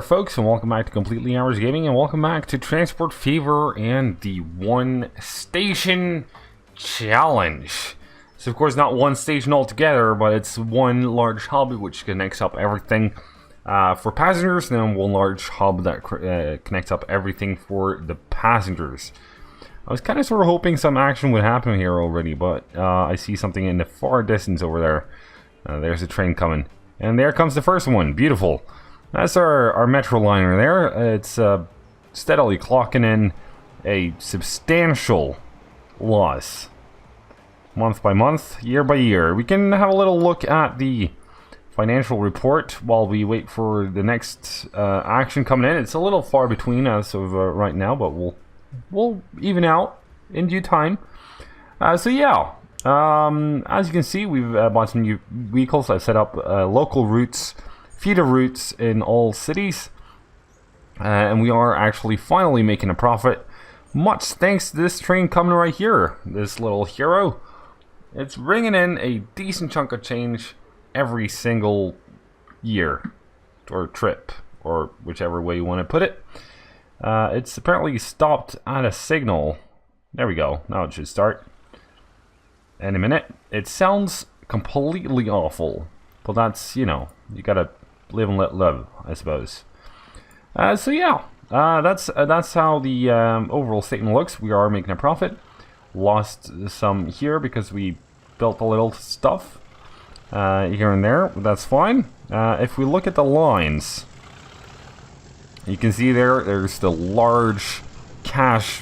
there, folks, and welcome back to Completely Hours Gaming, and welcome back to Transport Fever and the One Station Challenge. So, of course, not one station altogether, but it's one large hub which connects up everything for passengers, and then one large hub that connects up everything for the passengers. I was kind of sort of hoping some action would happen here already, but I see something in the far distance over there. There's a train coming. And there comes the first one. Beautiful. That's our metro liner there. It's steadily clocking in a substantial loss. Month by month, year by year. We can have a little look at the financial report while we wait for the next action coming in. It's a little far between as of right now, but we'll even out in due time. So yeah, as you can see, we've bought some new vehicles. I've set up local routes, feeder routes in all cities, and we are actually finally making a profit, much thanks to this train coming right here, this little hero. It's bringing in a decent chunk of change every single year, or trip, or whichever way you want to put it. It's apparently stopped at a signal. There we go, now it should start in a minute. It sounds completely awful, but that's, you know, you gotta live and let live, I suppose. So yeah, that's how the overall statement looks. We are making a profit. Lost some here because we built a little stuff here and there. That's fine. If we look at the lines, you can see there's the large cash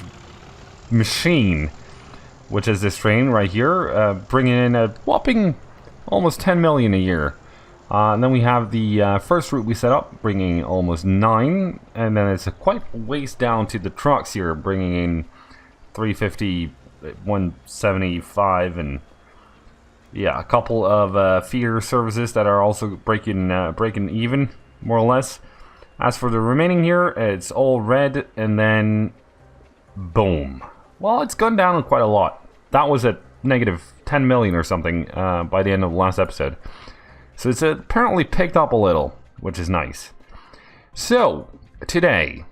machine, which is this train right here, bringing in a whopping almost 10 million a year. And then we have the first route we set up, bringing almost 9, and then it's quite ways down to the trucks here, bringing in 350, 175, and yeah, a couple of feeder services that are also breaking even, more or less. As for the remaining here, it's all red, and then boom. Well, it's gone down quite a lot. That was at negative 10 million or something by the end of the last episode. So it's apparently picked up a little, which is nice. So, today,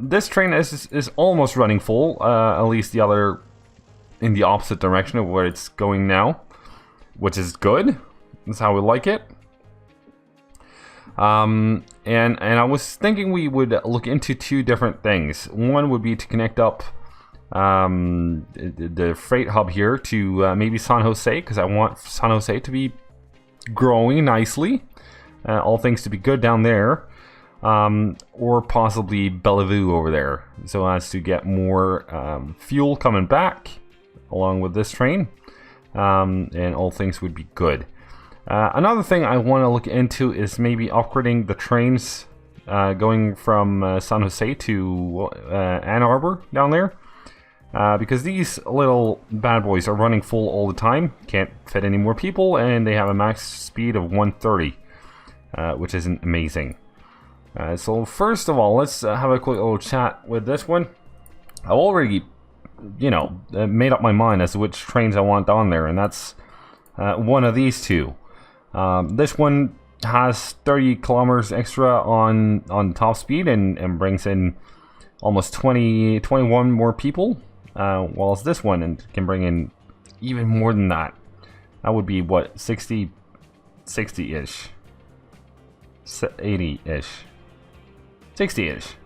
this train is almost running full, at least the other in the opposite direction of where it's going now, which is good. That's how we like it. And I was thinking we would look into two different things. One would be to connect up the freight hub here to maybe San Jose, because I want San Jose to be growing nicely, all things to be good down there, or possibly Bellevue over there, so as to get more fuel coming back along with this train, and all things would be good. Another thing I want to look into is maybe upgrading the trains going from San Jose to Ann Arbor down there. Because these little bad boys are running full all the time, can't fit any more people, and they have a max speed of 130, which isn't amazing. So first of all, let's have a quick little chat with this one. I've already, you know, made up my mind as to which trains I want on there, and that's one of these two. This one has 30 kilometers extra on top speed and brings in almost 21 more people. Whilst this one can bring in even more than that. That would be what, 60-ish, 80-ish, 60-ish,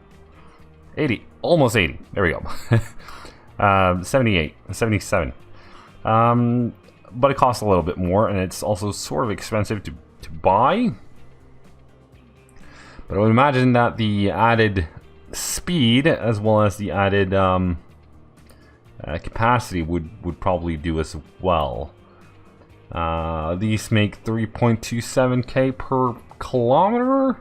80, almost 80. There we go. 78, 77. But it costs a little bit more, and it's also sort of expensive to buy. But I would imagine that the added speed as well as the added capacity would probably do as well. These make 3.27k per kilometer.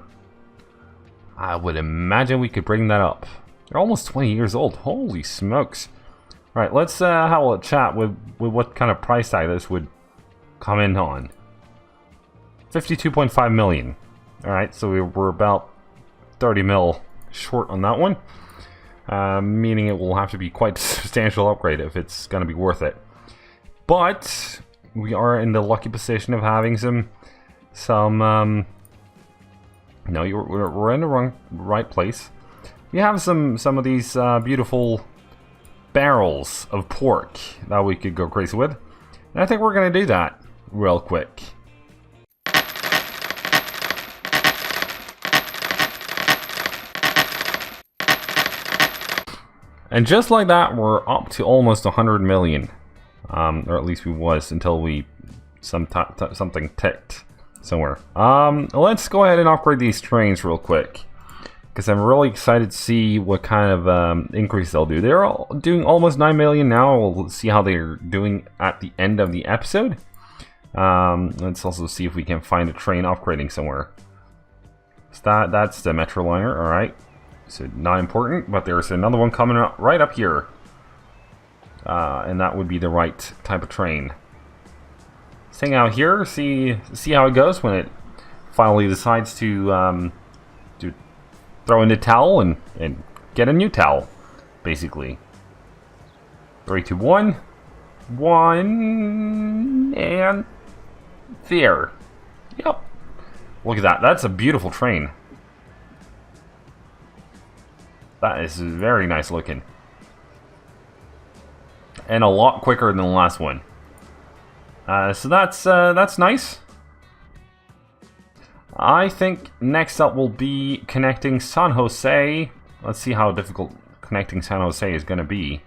I would imagine we could bring that up. They're almost 20 years old. Holy smokes. Alright, let's have a chat with what kind of price tag this would come in on. 52.5 million. Alright, so we're about 30 mil short on that one. Meaning it will have to be quite a substantial upgrade if it's going to be worth it. But we are in the lucky position of having some No, we're in the right place. We have some of these beautiful barrels of pork that we could go crazy with. And I think we're going to do that real quick. And just like that, we're up to almost 100 million. Or at least we was until we something ticked somewhere. Let's go ahead and upgrade these trains real quick, because I'm really excited to see what kind of increase they'll do. They're all doing almost 9 million now. We'll see how they're doing at the end of the episode. Let's also see if we can find a train upgrading somewhere. So that's the Metro liner, alright. So not important, but there's another one coming up right up here. And that would be the right type of train. Let's hang out here, see how it goes when it finally decides to throw in the towel and get a new towel, basically. 3, 2, 1. 1, and there. Yep. Look at that. That's a beautiful train. That is very nice looking. And a lot quicker than the last one. So that's nice. I think next up will be connecting San Jose. Let's see how difficult connecting San Jose is going to be,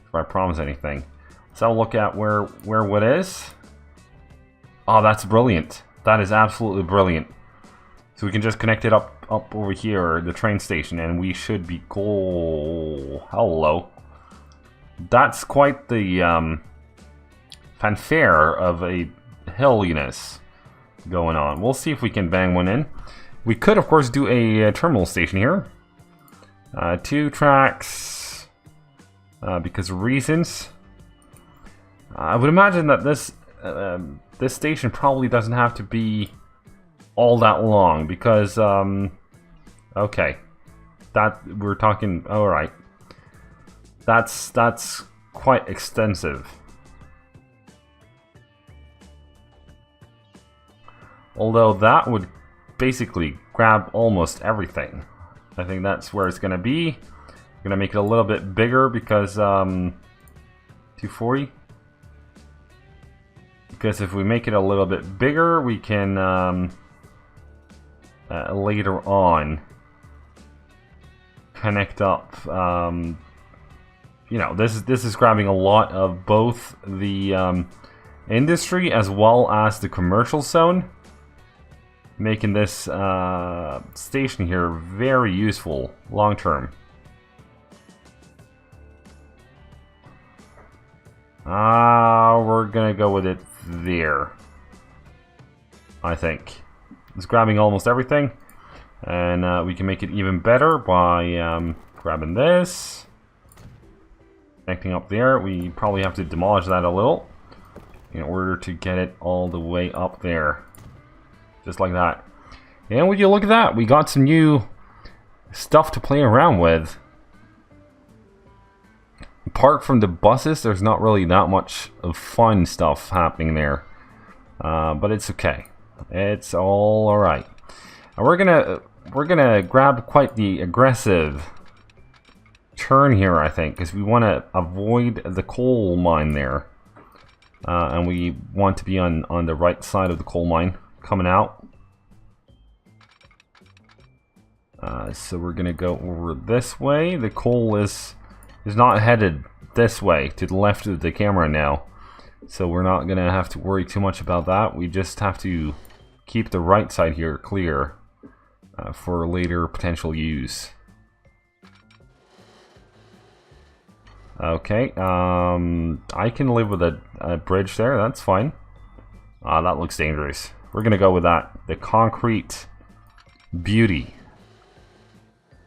if I promise anything. So I'll look at where what is. Oh, that's brilliant. That is absolutely brilliant. So we can just connect it up over here, the train station, and we should be cool. Hello. That's quite the fanfare of a hilliness going on. We'll see if we can bang one in. We could, of course, do a terminal station here. 2 tracks, because of reasons. I would imagine that this station probably doesn't have to be all that long, because okay, that we're talking. All right, that's quite extensive. Although that would basically grab almost everything. I think that's where it's going to be. I'm going to make it a little bit bigger because 240. Because if we make it a little bit bigger, we can later on connect up. You know, this is grabbing a lot of both the industry as well as the commercial zone, making this station here very useful long term. We're gonna go with it there. I think it's grabbing almost everything, and we can make it even better by grabbing this, connecting up there. We probably have to demolish that a little in order to get it all the way up there. Just like that. And would you look at that? We got some new stuff to play around with. Apart from the buses, there's not really that much of fun stuff happening there. But it's okay. It's all alright. And we're gonna grab quite the aggressive turn here, I think, because we want to avoid the coal mine there. And we want to be on the right side of the coal mine coming out. So we're gonna go over this way. The coal is not headed this way to the left of the camera now, so we're not gonna have to worry too much about that. We just have to keep the right side here clear for later potential use. Okay, I can live with a bridge there. That's fine. That looks dangerous. We're gonna go with that. The concrete beauty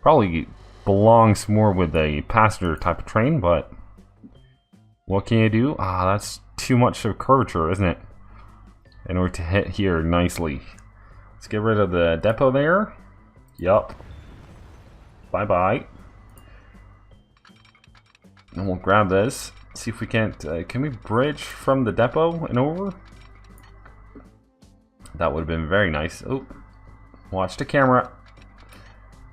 probably belongs more with a passenger type of train, but what can you do? That's too much of curvature, isn't it? In order to hit here nicely. Let's get rid of the depot there. Yup. Bye-bye. And we'll grab this. See if we can't... can we bridge from the depot and over? That would have been very nice. Oh. Watch the camera.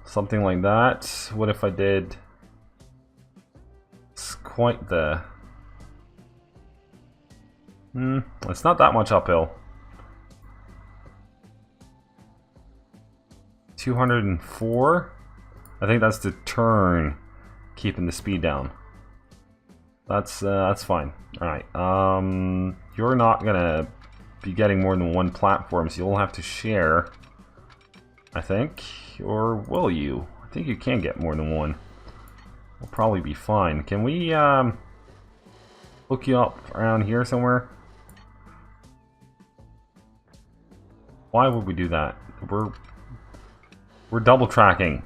Something like that. What if I did... It's quite the... it's not that much uphill. 204? I think that's the turn, keeping the speed down. That's fine. Alright, you're not gonna be getting more than one platform, so you'll have to share, I think. Or will you? I think you can get more than one. We'll probably be fine. Can we hook you up around here somewhere? Why would we do that? We're double tracking.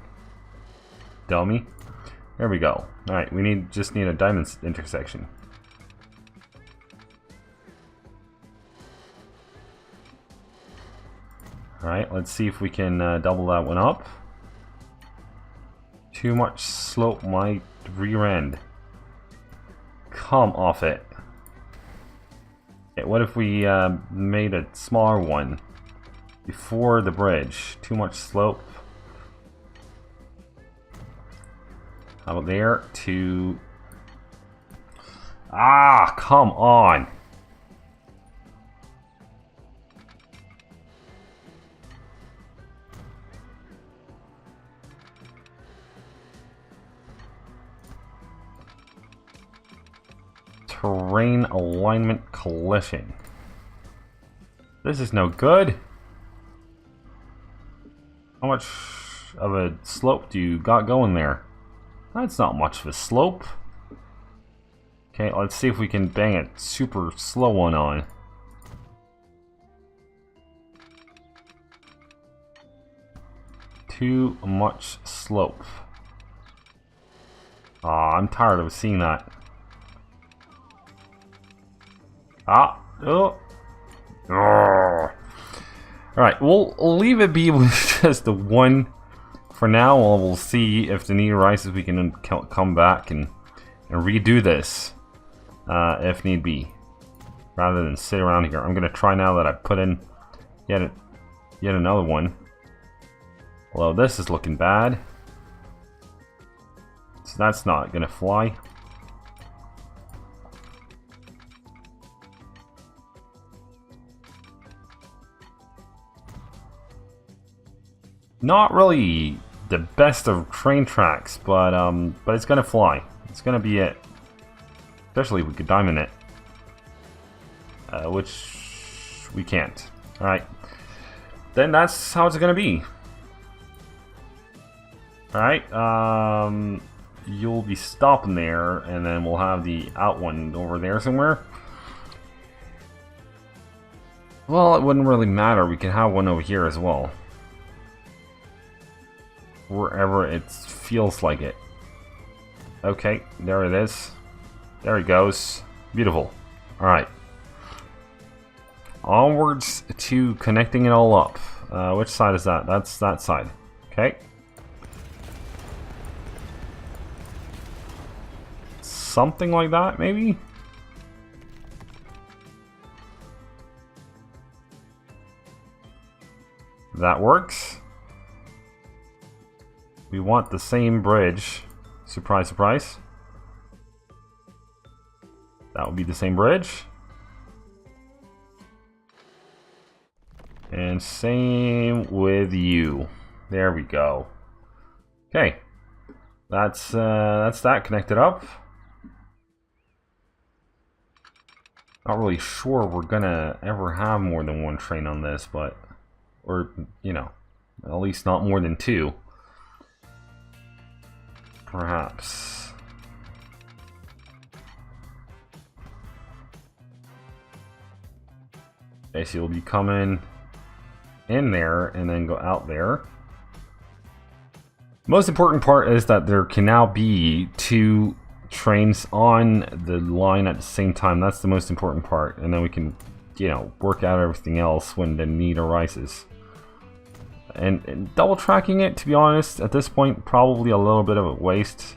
Dummy. There we go. Alright, we just need a diamond intersection. Alright, let's see if we can double that one up. Too much slope, my rear end. Come off it. Okay, what if we made a smaller one before the bridge? Too much slope. How about there? To... Ah, come on. Terrain alignment collision. This is no good. How much of a slope do you got going there? That's not much of a slope. Okay, let's see if we can bang a super slow one on. Too much slope. Ah, I'm tired of seeing that. Ah, oh. Alright, we'll leave it be with just the one for now. We'll see if the need arises. We can come back and redo this if need be, rather than sit around here. I'm gonna try now that I've put in yet another one. Well, this is looking bad, so that's not gonna fly. Not really the best of train tracks, but it's gonna fly. It's gonna be it. Especially if we could diamond it, which we can't. All right, then that's how it's gonna be. All right, you'll be stopping there, and then we'll have the out one over there somewhere. Well, it wouldn't really matter. We can have one over here as well. Wherever it feels like it. Okay, there it is. There it goes. Beautiful. Alright. Onwards to connecting it all up. Which side is that? That's that side. Okay. Something like that, maybe? That works. We want the same bridge. Surprise, surprise. That would be the same bridge. And same with you. There we go. Okay. That's that connected up. Not really sure we're gonna ever have more than one train on this, but... Or, you know, at least not more than two. Perhaps. Okay, so you'll be coming in there and then go out there. Most important part is that there can now be two trains on the line at the same time. That's the most important part, and then we can, you know, work out everything else when the need arises. And double tracking it, to be honest, at this point, probably a little bit of a waste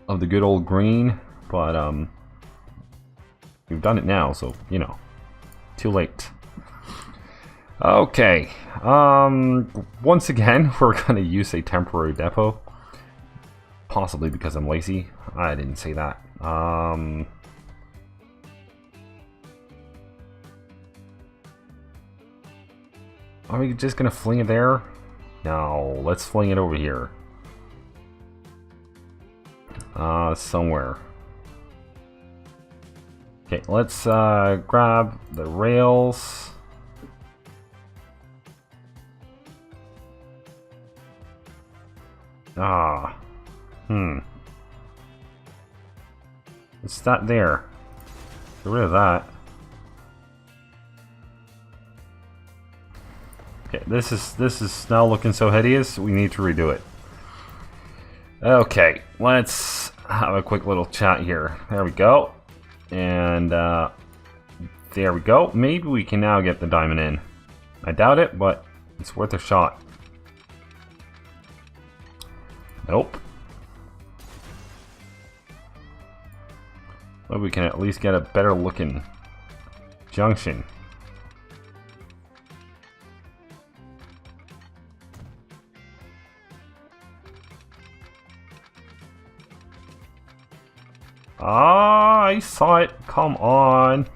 of the good old green, but we've done it now, so, you know, too late. Okay. Once again, we're gonna use a temporary depot. Possibly because I'm lazy. I didn't say that. Are we just gonna fling it there? No, let's fling it over here. Somewhere. Okay, let's grab the rails. It's that there. Get rid of that. Okay, this is now looking so hideous. We need to redo it. Okay, let's have a quick little chat here. There we go. And there we go. Maybe we can now get the diamond in. I doubt it, but it's worth a shot. Nope. Well, we can at least get a better looking junction. Ah, I saw it. Come on.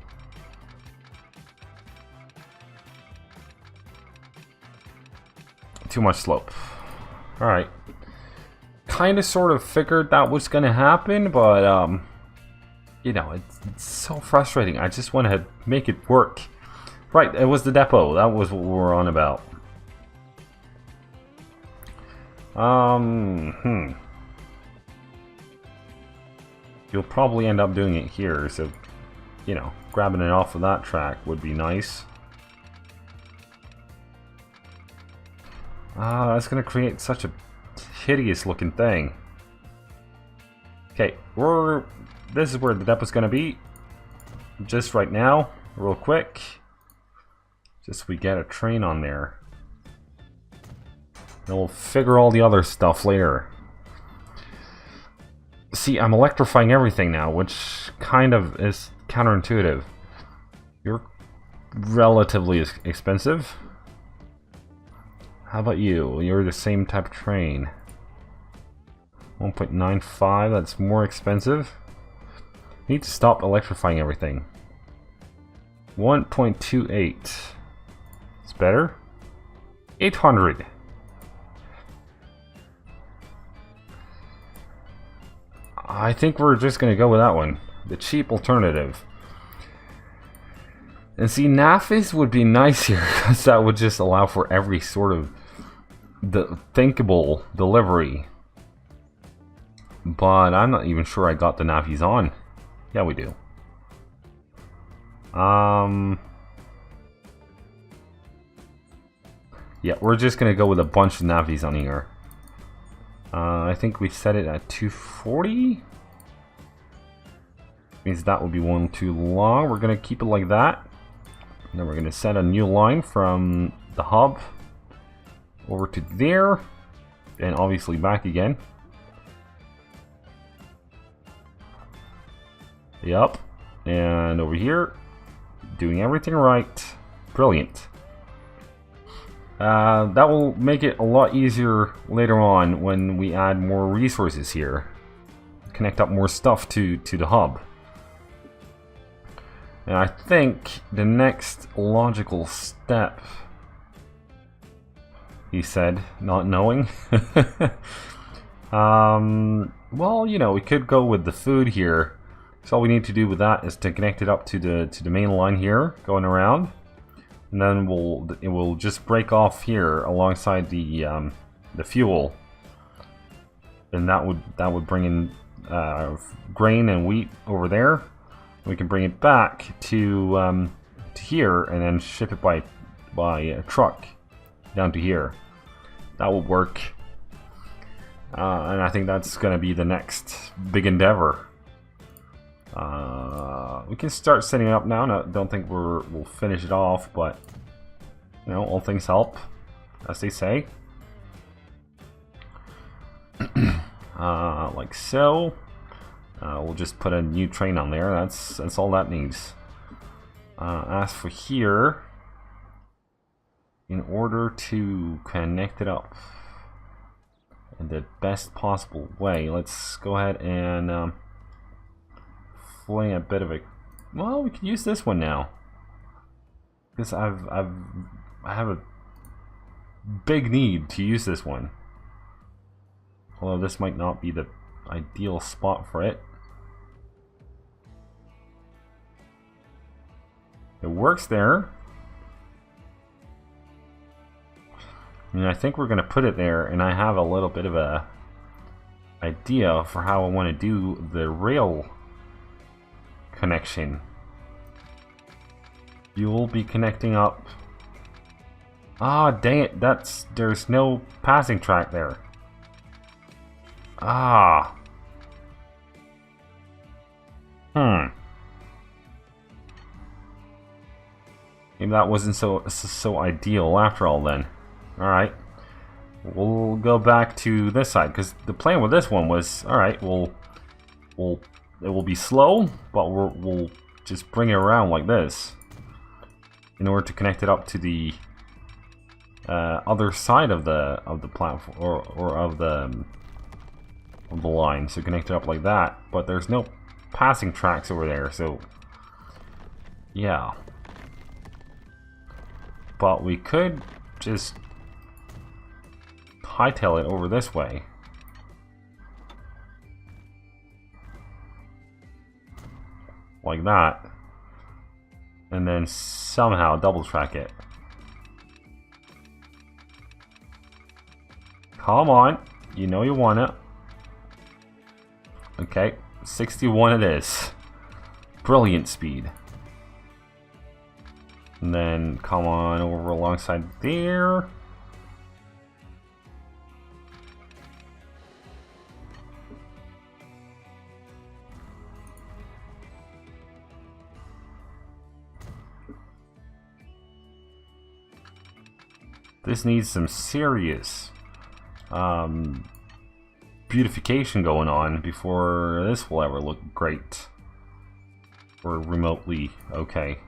Too much slope. Alright. Kind of sort of figured that was going to happen, but you know, it's so frustrating. I just want to make it work. Right, it was the depot. That was what we were on about. You'll probably end up doing it here, so, you know, grabbing it off of that track would be nice. That's going to create such a hideous looking thing. Okay, this is where the depot's going to be. Just right now, real quick. Just so we get a train on there. And we'll figure all the other stuff later. See, I'm electrifying everything now, which kind of is counterintuitive. You're relatively expensive. How about you? You're the same type of train. 1.95, that's more expensive. Need to stop electrifying everything. 1.28. It's better. 800. I think we're just going to go with that one. The cheap alternative. And see, NAFIS would be nice here, because that would just allow for every sort of thinkable delivery. But I'm not even sure I got the NAFIs on. Yeah, we do. Yeah, we're just going to go with a bunch of NAFIs on here. I think we set it at 240. Means that would be one too long. We're going to keep it like that. And then we're going to set a new line from the hub over to there. And obviously back again. Yep. And over here. Doing everything right. Brilliant. That will make it a lot easier later on when we add more resources here. Connect up more stuff to the hub. And I think the next logical step, he said, not knowing. Well, you know, we could go with the food here. So all we need to do with that is to connect it up to the main line here, going around. And then it will just break off here alongside the fuel, and that would bring in grain and wheat over there. We can bring it back to here and then ship it by a truck down to here. That will work, and I think that's going to be the next big endeavor. We can start setting it up now. No, don't think we'll finish it off, but you know, all things help, as they say. Like so. We'll just put a new train on there. That's all that needs. As for here, in order to connect it up in the best possible way, let's go ahead and fling a bit of a... Well, we can use this one now. Because I have a big need to use this one. Although this might not be the ideal spot for it. It works there. And I think we're going to put it there, and I have a little bit of a idea for how I want to do the rail connection. You'll be connecting up. Ah, dang it, there's no passing track there. Ah. Maybe that wasn't so ideal after all then. Alright. We'll go back to this side, because the plan with this one was, alright, it will be slow, but we'll just bring it around like this in order to connect it up to the other side of the platform or of the line. So connect it up like that, but there's no passing tracks over there, so yeah. But we could just hightail it over this way. Like that. And then somehow double track it. Come on. You know you want it. Okay. 61 it is. Brilliant speed. And then come on over alongside there. This needs some serious beautification going on before this will ever look great or remotely okay.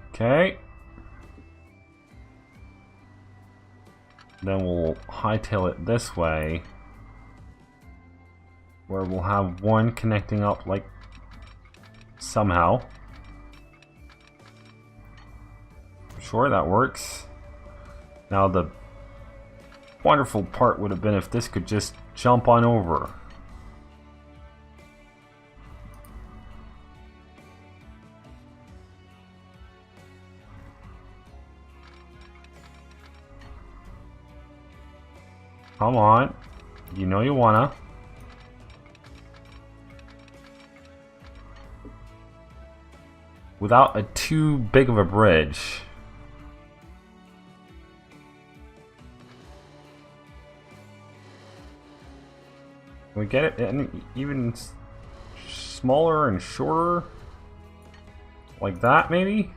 Okay. Then we'll hightail it this way, where we'll have one connecting up like somehow. Sure, that works. Now the wonderful part would have been if this could just jump on over. Come on. You know you wanna. Without a too big of a bridge. Can we get it any even smaller and shorter? Like that, maybe?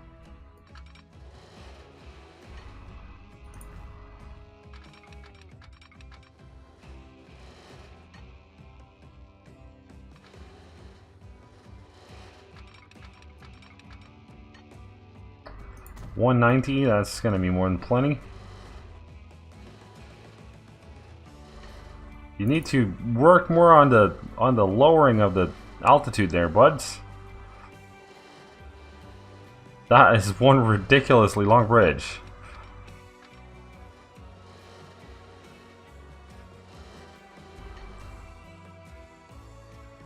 $190, that's gonna be more than plenty. You need to work more on the lowering of the altitude there, buds. That is one ridiculously long bridge.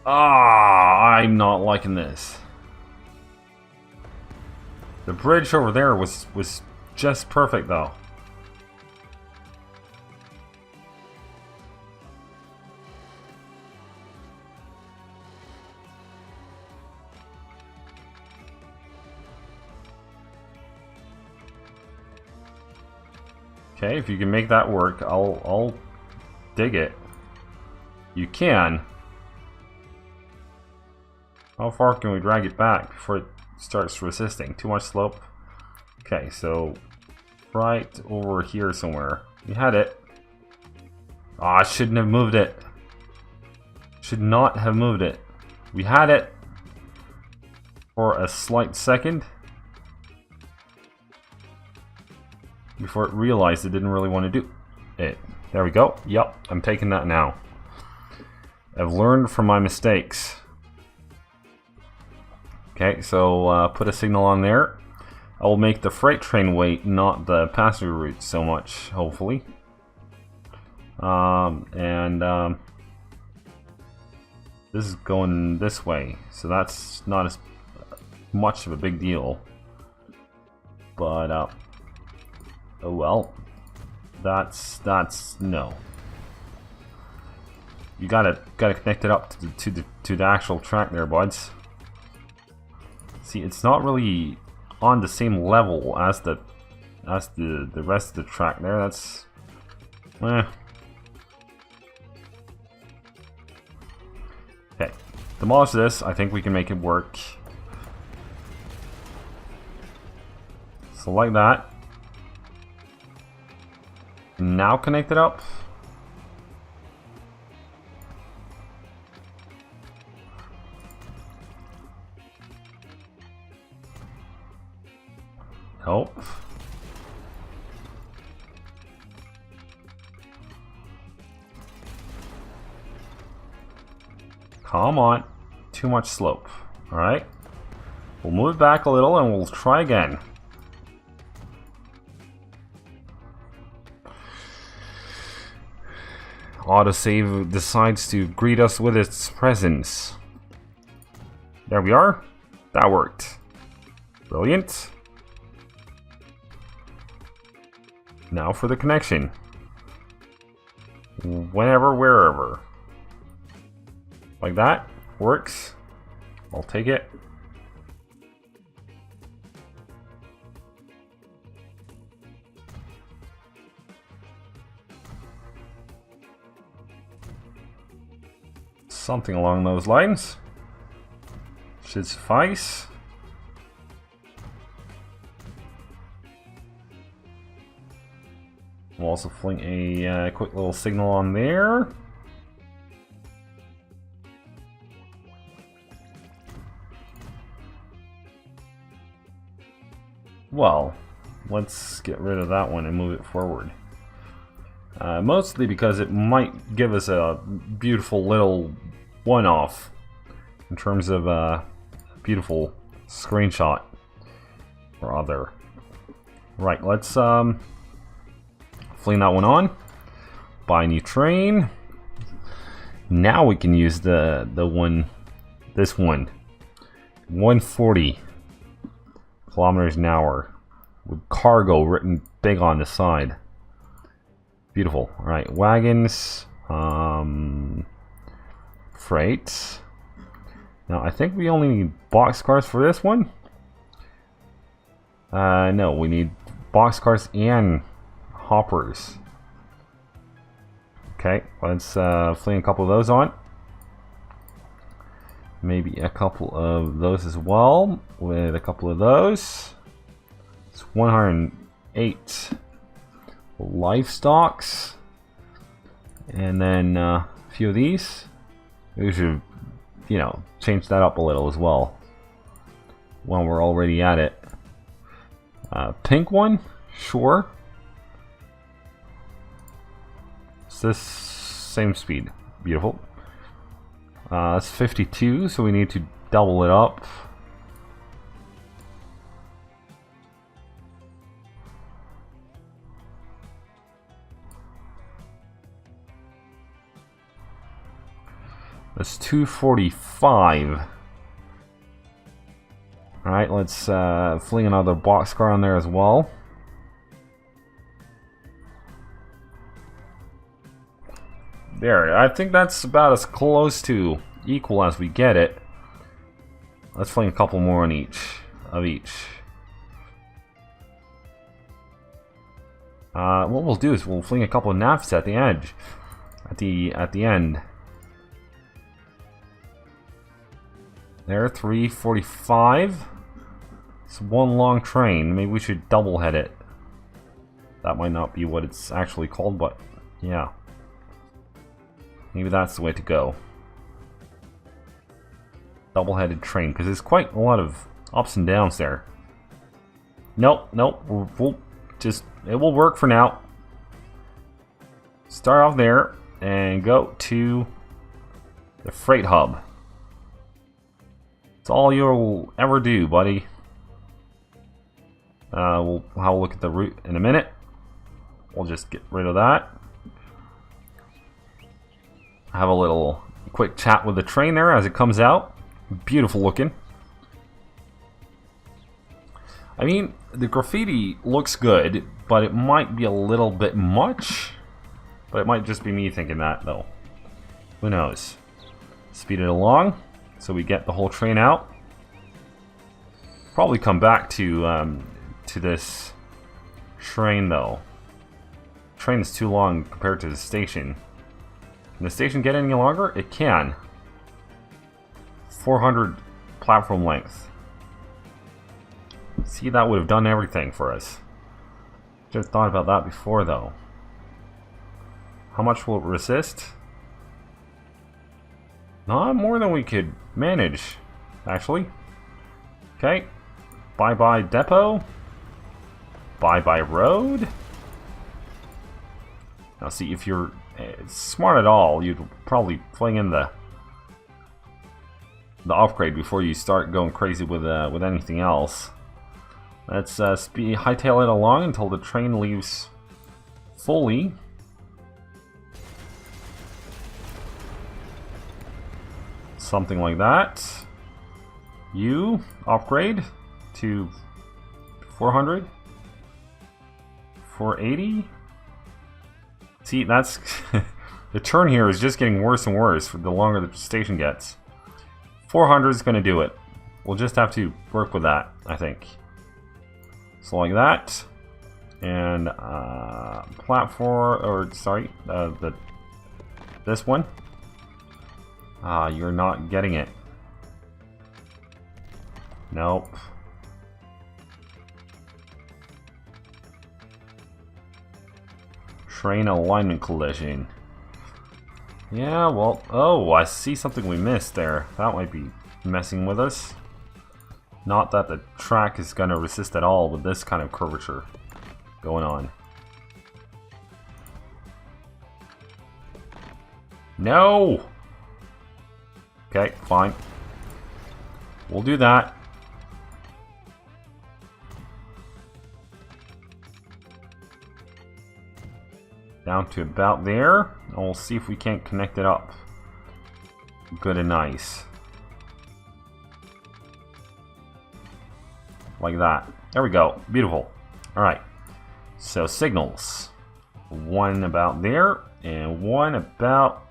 Ah, I'm not liking this. The bridge over there was just perfect though. Okay, if you can make that work, I'll dig it. You can. How far can we drag it back before it starts resisting? Too much slope. Okay, so right over here somewhere. You had it. Ah, I shouldn't have moved it. Should not have moved it. We had it for a slight second before it realized it didn't really want to do it. There we go. Yep, I'm taking that now. I've learned from my mistakes. Okay, so put a signal on there. I will make the freight train wait, not the passenger route so much, hopefully. This is going this way, so that's not as much of a big deal. But oh well, that's no. You gotta connect it up to the actual track there, buds. See, it's not really on the same level as the rest of the track there. That's Okay, demolish this. I think we can make it work. So like that. Now connect it up. Nope. Come on. Too much slope. Alright. We'll move it back a little and we'll try again. Autosave decides to greet us with its presence. There we are. That worked. Brilliant. Now for the connection. Whenever, wherever. Like that. Works. I'll take it. Something along those lines. Should suffice. We'll also fling a quick little signal on there. Well, let's get rid of that one and move it forward. Mostly because it might give us a beautiful little one-off in terms of a beautiful screenshot or other. Right, let's fling that one on. Buy a new train. Now we can use the one, this one. 140 kilometers an hour with cargo written big on the side. Beautiful. All right, wagons, freight. Now I think we only need boxcars for this one. No, we need boxcars and hoppers. Okay, let's fling a couple of those on. Maybe a couple of those as well, with a couple of those. It's 108 livestocks. And then a few of these. We should, you know, change that up a little as well when we're already at it. Pink one, sure. It's this same speed. Beautiful. It's 52, so we need to double it up. That's 245. Alright, let's fling another boxcar on there as well. There, I think that's about as close to equal as we get it. Let's fling a couple more on each of each. What we'll do is we'll fling a couple of naps at the edge, at the end. There, 345. It's one long train. Maybe we should double head it. That might not be what it's actually called, but yeah. Maybe that's the way to go. double-headed train, because there's quite a lot of ups and downs there. Nope, nope. It will work for now. Start off there and go to the freight hub. It's all you'll ever do, buddy. We'll have a look at the route in a minute. We'll just get rid of that. Have a little quick chat with the train there as it comes out. Beautiful looking. I mean, the graffiti looks good, but it might be a little bit much. But it might just be me thinking that, though. Who knows? Speed it along so we get the whole train out. Probably come back to this train, though. Train is too long compared to the station. Can the station get any longer? It can. 400 platform length. See, that would have done everything for us. Should have thought about that before, though. How much will it resist? Not more than we could manage, actually. Okay. Bye-bye depot. Bye-bye road. Now see, if you're smart at all, you'd probably fling in the upgrade before you start going crazy with anything else. Let's hightail it along until the train leaves fully. Something like that. You upgrade to 400, 480. See, that's the turn here is just getting worse and worse the longer the station gets. 400 is going to do it. We'll just have to work with that, I think. So like that, and platform, or sorry, this one. You're not getting it. Nope. Train alignment collision. Yeah, well, oh, I see something we missed there. That might be messing with us. Not that the track is going to resist at all with this kind of curvature going on. No! Okay, fine. We'll do that. Down to about there. And we'll see if we can't connect it up. Good and nice. Like that. There we go. Beautiful. Alright. So signals. One about there. And one about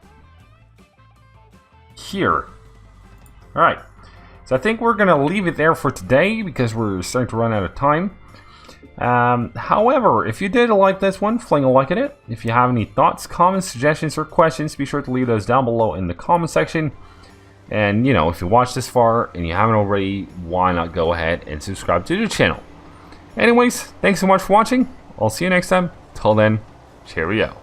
here. Alright. So I think we're going to leave it there for today because we're starting to run out of time. However, if you did like this one, fling a like at it. If you have any thoughts, comments, suggestions, or questions, be sure to leave those down below in the comment section. And, you know, if you watched this far and you haven't already, why not go ahead and subscribe to the channel. Anyways, thanks so much for watching. I'll see you next time. Till then, cheerio.